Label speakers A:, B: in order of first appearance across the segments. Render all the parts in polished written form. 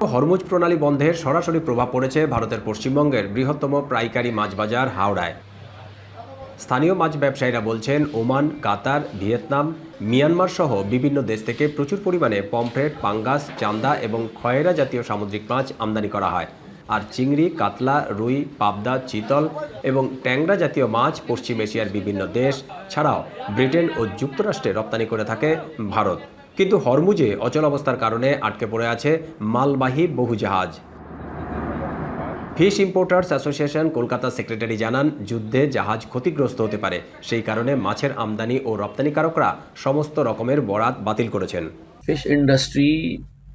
A: Hormuz প্রণালী বন্ধের সরাসরি প্রভাব পড়েছে ভারতের পশ্চিমবঙ্গের বৃহত্তম পাইকারি মাছ বাজার হাওড়ায়। স্থানীয় মাছ ব্যবসায়ীরা বলছেন, ওমান, কাতার, ভিয়েতনাম, মিয়ানমার সহ বিভিন্ন দেশ থেকে প্রচুর পরিমাণে পমফ্রেট, পাঙ্গাস, চান্দা এবং খয়েরা জাতীয় সামুদ্রিক মাছ আমদানি করা হয়। আর চিংড়ি, কাতলা, রুই, পাবদা, চিতল এবং ট্যাংরা জাতীয় মাছ পশ্চিম এশিয়ার বিভিন্ন দেশ ছাড়াও ব্রিটেন ও যুক্তরাষ্ট্রে রপ্তানি করে থাকে ভারত। কিন্তু হরমুজে অচলাবস্থার কারণে আটকে পড়ে আছে মালবাহী বহু জাহাজ। Fish importers association Kolkata secretary জানান, যুদ্ধে জাহাজ ক্ষতিগ্রস্ত হতে পারে, সেই কারণে মাছের আমদানি ও রপ্তানিকারকরা সমস্ত রকমের বরাত বাতিল করেছেন।
B: Fish industry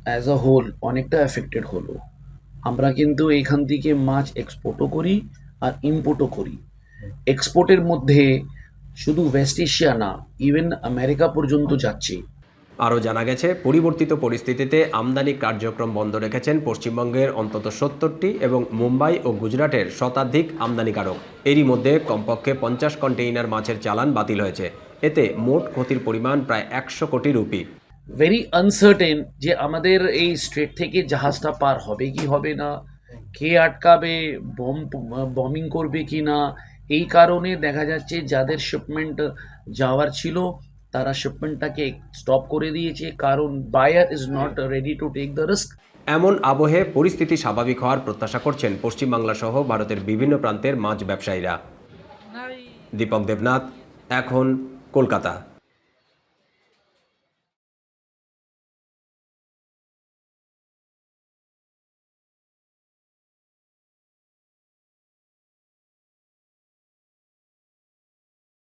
B: as a whole অনেকটা এফেক্টেড হলো। আমরা কিন্তু এখান থেকে মাছ এক্সপোর্টও করি আর ইম্পোর্টও করি। এক্সপোর্টের মধ্যে শুধু ওয়েস্ট এশিয়া না, ইভেন আমেরিকা পর্যন্ত যাচ্ছে।
A: আরও জানা গেছে, পরিবর্তিত পরিস্থিতিতে আমদানি কার্যক্রম বন্ধ রেখেছেন পশ্চিমবঙ্গের অন্তত 70টি এবং মুম্বাই ও গুজরাটের শতাধিক আমদানিকারক। এরই মধ্যে কমপক্ষে 50 কন্টেইনার মাছের চালান বাতিল হয়েছে। এতে মোট ক্ষতির পরিমাণ প্রায় 100 কোটি রুপি।
B: ভেরি আনসার্টেন যে আমাদের এই স্ট্রেট থেকে জাহাজটা পার হবে কি হবে না, কে আটকাবে, বমিং করবে কি না। এই কারণে দেখা যাচ্ছে যাদের শিপমেন্ট যাওয়ার ছিল তারা শিপমেন্টটাকে স্টপ করে দিয়েছে, কারণ buyer is not ready to take the risk.
A: এমন আবহে পরিস্থিতি স্বাভাবিক হওয়ার প্রত্যাশা করছেন পশ্চিমবাংলা সহ ভারতের বিভিন্ন প্রান্তের মাছ ব্যবসায়ীরা। দীপক দেবনাথ, এখন, কলকাতা।